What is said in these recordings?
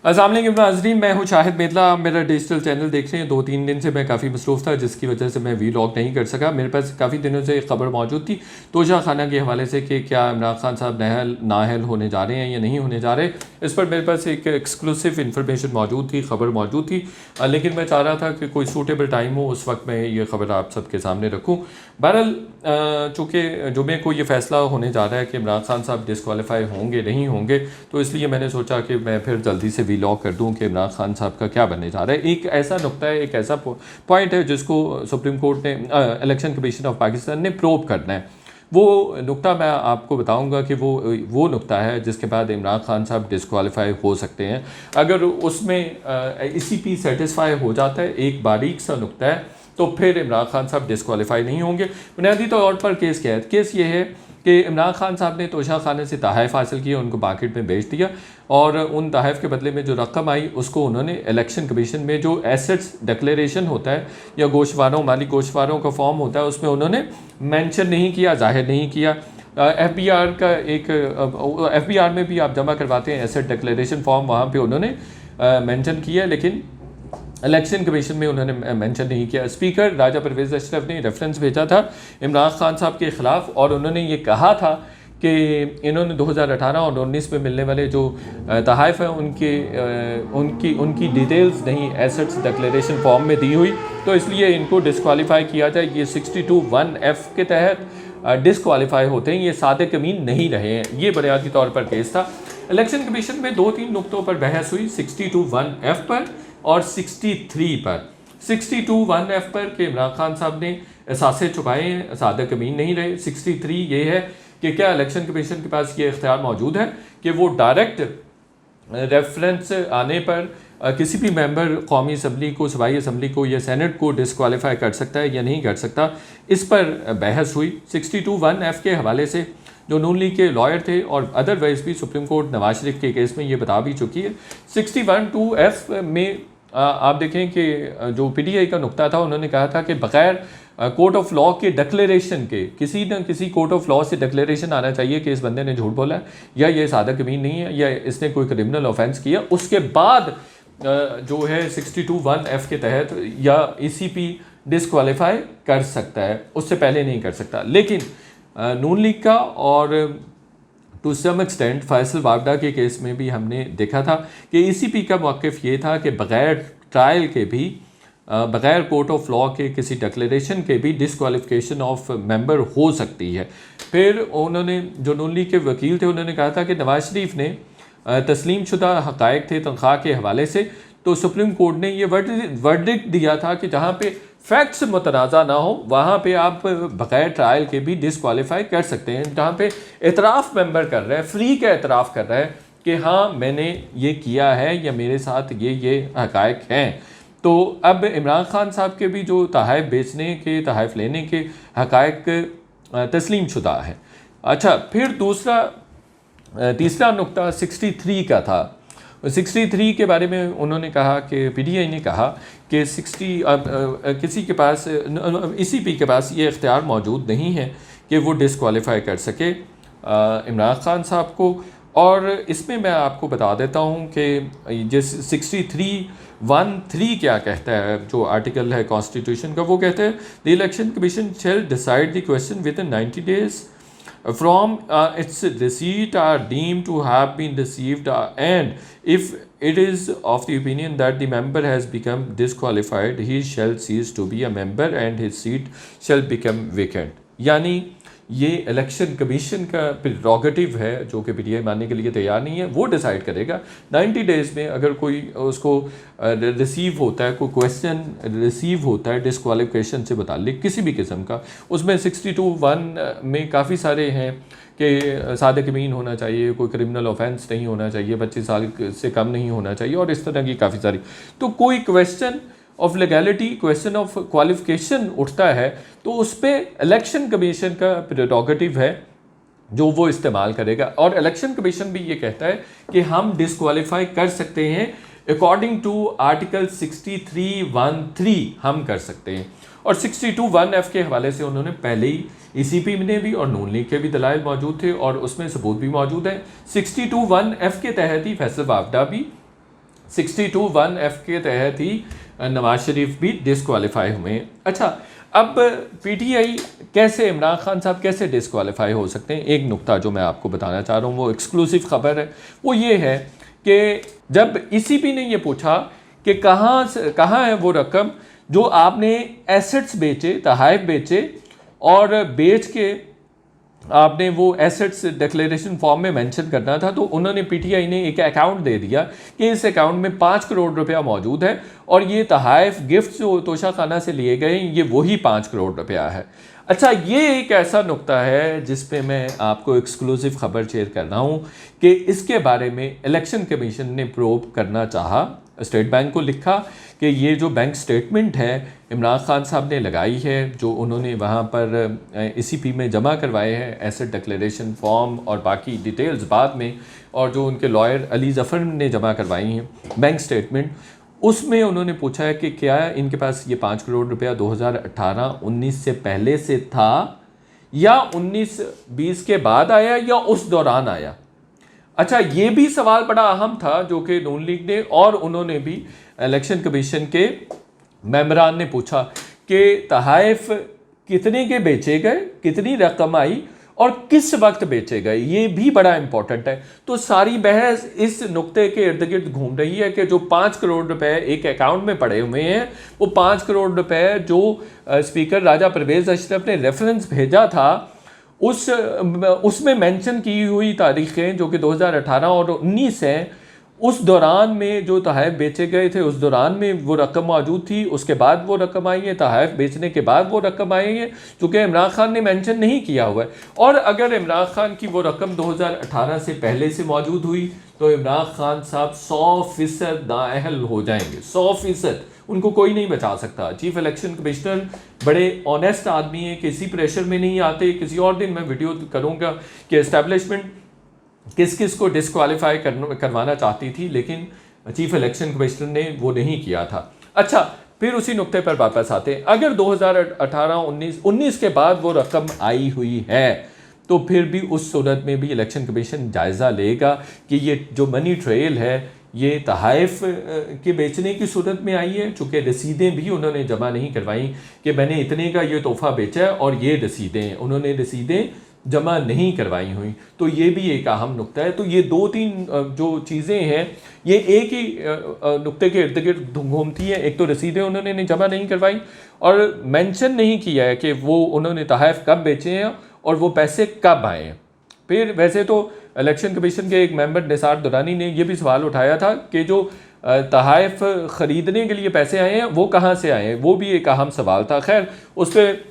अस्सलाम वालेकुम नाज़रीन, मैं हूं शाहिद मेतला। आप मेरा डिजिटल चैनल देख रहे हैं। 2-3 दिन से मैं काफ़ी मसरूफ़ था, जिसकी वजह से मैं वीलॉग नहीं कर सका। मेरे पास काफ़ी दिनों से एक ख़बर मौजूद थी तोशा खाना के हवाले से कि क्या इमरान खान साहब नाअहल होने जा रहे हैं या नहीं होने जा रहे। इस पर मेरे पास एक एक्सक्लूसिव इन्फॉर्मेशन मौजूद थी, ख़बर मौजूद थी, लेकिन मैं चाह रहा था कि कोई सूटेबल टाइम हो, उस वक्त मैं ये ख़बर आप सबके सामने रखूँ। बहरहाल चूँकि जुमे को ये फ़ैसला होने जा रहा है कि इमरान खान साहब डिस्क्वालीफाई होंगे नहीं होंगे, तो इसलिए मैंने सोचा कि मैं फिर जल्दी से वीलॉग कर दूं कि इमरान खान साहब का क्या बनने जा रहा है। एक ऐसा नुक्ता है, एक ऐसा पॉइंट है जिसको सुप्रीम कोर्ट ने, इलेक्शन कमीशन ऑफ पाकिस्तान ने प्रोब करना है। वो नुक्ता मैं आपको बताऊंगा कि वो नुक्ता है जिसके बाद इमरान खान साहब डिस्क्वालीफाई हो सकते हैं। अगर उसमें ECP सेटिस्फाई हो जाता है, एक बारीक सा नुक्ता है, तो फिर इमरान खान साहब डिस्क्वालीफाई नहीं होंगे। बुनियादी तौर पर केस क्या है? केस ये है कि इमरान खान साहब ने तोशा खाने से तहफ़ हासिल किया, उनको मार्केट में बेच दिया, और उन तहफ़ के बदले में जो रकम आई उसको उन्होंने इलेक्शन कमीशन में जो एसेट्स डिक्लेरेशन होता है या गोशवारों माली गोशवारों का फॉर्म होता है उसमें उन्होंने मेंशन नहीं किया, जाहिर नहीं किया। FBR का एक FBR में भी आप जमा करवाते हैं एसेट डिक्लेरेशन फॉर्म, वहाँ पे उन्होंने मेंशन किया, लेकिन इलेक्शन कमीशन में उन्होंने मेंशन नहीं किया। स्पीकर राजा परवेज़ अशरफ ने रेफरेंस भेजा था इमरान खान साहब के ख़िलाफ़, और उन्होंने ये कहा था कि इन्होंने 2018 और 19 में मिलने वाले जो तहफ़ हैं उनकी डिटेल्स नहीं एसेट्स डिक्लेरेशन फॉर्म में दी हुई, तो इसलिए इनको डिस्क्वालीफाई किया जाए। ये 62(1)(f) के तहत डिस्क्वालीफाई होते हैं, ये सादिक अमीन नहीं रहे हैं। ये बुनियादी तौर पर केस था। इलेक्शन कमीशन में 2-3 नुक्तों पर बहस हुई, 62(1)(f) पर और 63 पर। 62(1)(f) पर कि इमरान खान साहब ने एहसासे छुपाए हैं, सादिक अमीन नहीं रहे। 63 ये है कि क्या इलेक्शन कमीशन के पास ये इख्तियार मौजूद है कि वो डायरेक्ट रेफरेंस आने पर किसी भी मेंबर कौमी असम्बली को, सूबाई असम्बली को या सेनेट को डिस्क्वालीफाई कर सकता है या नहीं कर सकता। इस पर बहस हुई। 62(1)(f) के हवाले से जो नून लीग के लॉयर थे और अदरवाइज भी सुप्रीम कोर्ट नवाज शरीफ के केस में ये बता भी चुकी है। 61(2)(f) में आप देखें कि जो PTI का नुक्ता था, उन्होंने कहा था कि बग़ैर कोर्ट ऑफ लॉ के डिक्लेरेशन के किसी न किसी कोर्ट ऑफ लॉ से डिक्लेरेशन आना चाहिए कि इस बंदे ने झूठ बोला है या ये सादिक अमीन नहीं है या इसने कोई क्रिमिनल ऑफेंस किया। उसके बाद जो है 62(1)(f) के तहत या ECP डिस्क्वालीफाई कर सकता है, उससे पहले नहीं कर सकता। लेकिन नून लीग का और to some extent Faisal Vawda के केस में भी हमने देखा था कि ECP का मौक़िफ़ ये था कि बग़ैर ट्रायल के भी, बग़ैर कोर्ट ऑफ लॉ के किसी डिक्लेरेशन के भी डिस्क्वालिफिकेशन ऑफ मेंबर हो सकती है। फिर उन्होंने, जो नून लीग के वकील थे, उन्होंने कहा था कि नवाज शरीफ ने तस्लीम शुदा हक़ाइक़ थे तनख्वाह के हवाले से, तो सुप्रीम कोर्ट ने ये वर्डिक्ट दिया था कि जहाँ पे फैक्ट्स मुतनाज़ा ना हो वहाँ पे आप बग़ैर ट्रायल के भी डिस्क्वालीफाई कर सकते हैं। जहाँ पे एतराफ़ मेंबर कर रहा है, फ्री का एतराफ़ कर रहा है कि हाँ मैंने ये किया है या मेरे साथ ये हक़ाइक़ हैं। तो अब इमरान खान साहब के भी जो तहफ़ बेचने के, तहफ़ लेने के हक़ाइक़ तस्लीम शुदा है। अच्छा, फिर तीसरा नुक्ता 63 का था। 63 के बारे में उन्होंने कहा कि PTI ने कहा कि किसी के पास, ECP के पास ये इख्तियार मौजूद नहीं है कि वो डिस्क्वालीफाई कर सके इमरान खान साहब को। और इसमें मैं आपको बता देता हूँ कि जिस 63(1)(3) क्या कहता है, जो आर्टिकल है कॉन्स्टिट्यूशन का, वो कहता है the election commission shell decide the question with in 90 days from its receipt are deemed to have been received, and if it is of the opinion that the member has become disqualified, he shall cease to be a member and his seat shall become vacant। यानी ये election commission का prerogative है जो कि PTI मानने के लिए तैयार नहीं है। वो डिसाइड करेगा 90 डेज़ में। अगर कोई उसको रिसीव होता है, कोई क्वेश्चन रिसीव होता है डिस्क्वालिफिकेशन से मुताल्लिक किसी भी किस्म का, उसमें 62(1) में काफ़ी सारे हैं कि सादिक अमीन होना चाहिए, कोई क्रिमिनल ऑफेंस नहीं होना चाहिए, 25 साल से कम नहीं होना चाहिए, और इस तरह की काफ़ी सारी। तो कोई question of legality, question of qualification उठता है तो उस पर इलेक्शन कमीशन का प्रेरोगेटिव है जो वो इस्तेमाल करेगा। और इलेक्शन कमीशन भी ये कहता है कि हम डिस्क्वालीफाई कर सकते हैं अकॉर्डिंग टू आर्टिकल 63(1)(3 हम कर सकते हैं। और 62(1)(f) के हवाले से उन्होंने पहले ही ECP ने भी और नून लीग के भी दलाइल मौजूद थे और उसमें सबूत भी मौजूद है। 62(1)(f) के तहत ही फैसल वावडा भी 62(1)(f के तहत ही नवाज शरीफ भी डिसक्वालीफाई हुए हैं। अच्छा, अब पीटीआई कैसे, इमरान खान साहब कैसे डिसक्वालीफाई हो सकते हैं? एक नुक्ता जो मैं आपको बताना चाह रहा हूँ, वो एक्सक्लूसिव खबर है, वो ये है कि जब ईसीबी ने ये पूछा कि कहाँ है वो रकम जो आपने एसेट्स बेचे, तहाइफ बेचे, और बेच के आपने वो एसेट्स डिक्लेरेशन फॉर्म में मेंशन करना था, तो उन्होंने पीटीआई ने एक अकाउंट दे दिया कि इस अकाउंट में 5 करोड़ रुपया मौजूद है और ये तहाइफ गिफ्ट जो तोशा खाना से लिए गए ये वही 5 करोड़ रुपया है। अच्छा, ये एक ऐसा नुक्ता है जिस पे मैं आपको एक्सक्लूसिव खबर शेयर कर रहा हूँ कि इसके बारे में इलेक्शन कमीशन ने प्रोब करना चाहा, स्टेट बैंक को लिखा कि ये जो बैंक स्टेटमेंट है इमरान खान साहब ने लगाई है, जो उन्होंने वहाँ पर ईसीपी में जमा करवाए हैं एसेट डिक्लेरेशन फॉर्म और बाकी डिटेल्स बाद में, और जो उनके लॉयर अली ज़फ़र ने जमा करवाई हैं बैंक स्टेटमेंट, उसमें उन्होंने पूछा है कि क्या इनके पास ये 5 करोड़ रुपया 2018-19 से पहले से था या 19-20 के बाद आया या उस दौरान आया। अच्छा, ये भी सवाल बड़ा अहम था जो कि नून लीग ने और उन्होंने भी इलेक्शन कमीशन के मेंबरान ने पूछा कि तहाइफ कितने के बेचे गए, कितनी रकम आई और किस वक्त बेचे गए, ये भी बड़ा इंपॉर्टेंट है। तो सारी बहस इस नुक्ते के इर्द गिर्द घूम रही है कि जो 5 करोड़ रुपए एक अकाउंट में पड़े हुए हैं, वो 5 करोड़ रुपए जो स्पीकर राजा परवेज़ अशरफ ने रेफरेंस भेजा था उसमें मेंशन की हुई तारीखें जो कि 2018 और 19 हैं, उस दौरान में जो तहाइफ बेचे गए थे उस दौरान में वो रकम मौजूद थी, उसके बाद वो रकम आई है, तहाइफ बेचने के बाद वो रकम आई है, चूँकि इमरान खान ने मेंशन नहीं किया हुआ है। और अगर इमरान खान की वो रकम 2018 से पहले से मौजूद हुई तो इमरान खान साहब 100% नाअहल हो जाएंगे, 100%, उनको कोई नहीं बचा सकता। चीफ इलेक्शन कमिश्नर बड़े ऑनेस्ट आदमी हैं, किसी प्रेशर में नहीं आते। किसी और दिन मैं वीडियो करूँगा कि एस्टेब्लिशमेंट किस किस को डिसक्वालीफाई करवाना चाहती थी, लेकिन चीफ इलेक्शन कमिश्नर ने वो नहीं किया था। अच्छा, फिर उसी नुक्ते पर वापस आते हैं। अगर 2018-19 के बाद वो रकम आई हुई है तो फिर भी उस सूरत में भी इलेक्शन कमीशन जायज़ा लेगा कि ये जो मनी ट्रेल है ये तहाइफ के बेचने की सूरत में आई है, चूँकि रसीदें भी उन्होंने जमा नहीं करवाई कि मैंने इतने का ये तोहफ़ा बेचा है और ये रसीदें, उन्होंने रसीदें जमा नहीं करवाई हुई। तो ये भी एक अहम नुक्ता है। तो ये 2-3 जो चीज़ें हैं ये एक ही नुक्ते के इर्द गिर्द घूमती हैं। एक तो रसीदें उन्होंने जमा नहीं करवाई और मेंशन नहीं किया है कि वो उन्होंने तहाइफ कब बेचे हैं और वो पैसे कब आए हैं। फिर वैसे तो इलेक्शन कमीशन के एक मेंबर निसार दुरानी ने यह भी सवाल उठाया था कि जो तहाइफ ख़रीदने के लिए पैसे आए हैं वो कहाँ से आए हैं, वो भी एक अहम सवाल था। खैर, उस पर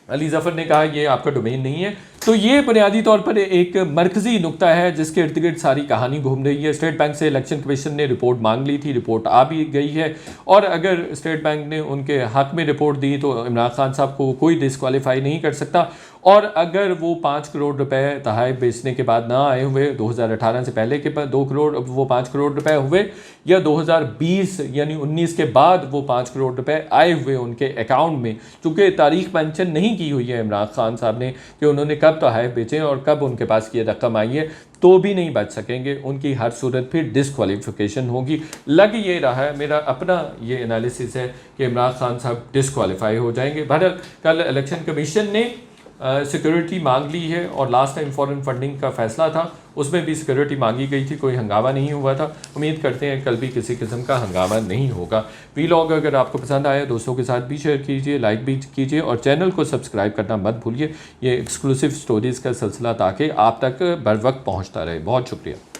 अली ज़फ़र ने कहा ये आपका डोमेन नहीं है। तो ये बुनियादी तौर पर एक मरकज़ी नुक्ता है जिसके इर्द गिर्द सारी कहानी घूम रही है। स्टेट बैंक से इलेक्शन कमीशन ने रिपोर्ट मांग ली थी, रिपोर्ट आ भी गई है, और अगर स्टेट बैंक ने उनके हक़ में रिपोर्ट दी तो इमरान खान साहब को कोई डिसक्वालीफाई नहीं कर सकता। और अगर वो 5 करोड़ रुपए तहाइफ बेचने के बाद ना आए हुए, 2018 से पहले के 2 करोड़ वो 5 करोड़ रुपए हुए, या 2020 यानी 19 के बाद वो 5 करोड़ रुपए आए हुए उनके अकाउंट में, चूँकि तारीख मेंशन नहीं की हुई है इमरान खान साहब ने कि उन्होंने कब तहाइफ बेचे और कब उनके पास ये रकम आई है, तो भी नहीं बच सकेंगे। उनकी हर सूरत फिर डिसक्वालीफिकेशन होगी। लग ये रहा है, मेरा अपना ये एनालिसिस है कि इमरान खान साहब डिसक्वालीफाई हो जाएंगे। बहरहाल कल इलेक्शन कमीशन ने सिक्योरिटी मांग ली है और लास्ट टाइम फॉरेन फंडिंग का फैसला था उसमें भी सिक्योरिटी मांगी गई थी, कोई हंगामा नहीं हुआ था। उम्मीद करते हैं कल भी किसी किस्म का हंगामा नहीं होगा। वीलॉग अगर आपको पसंद आया दोस्तों के साथ भी शेयर कीजिए, लाइक भी कीजिए और चैनल को सब्सक्राइब करना मत भूलिए। ये एक्सक्लूसिव स्टोरीज़ का सिलसिला ताकि आप तक बर वक्त पहुँचता रहे। बहुत शुक्रिया।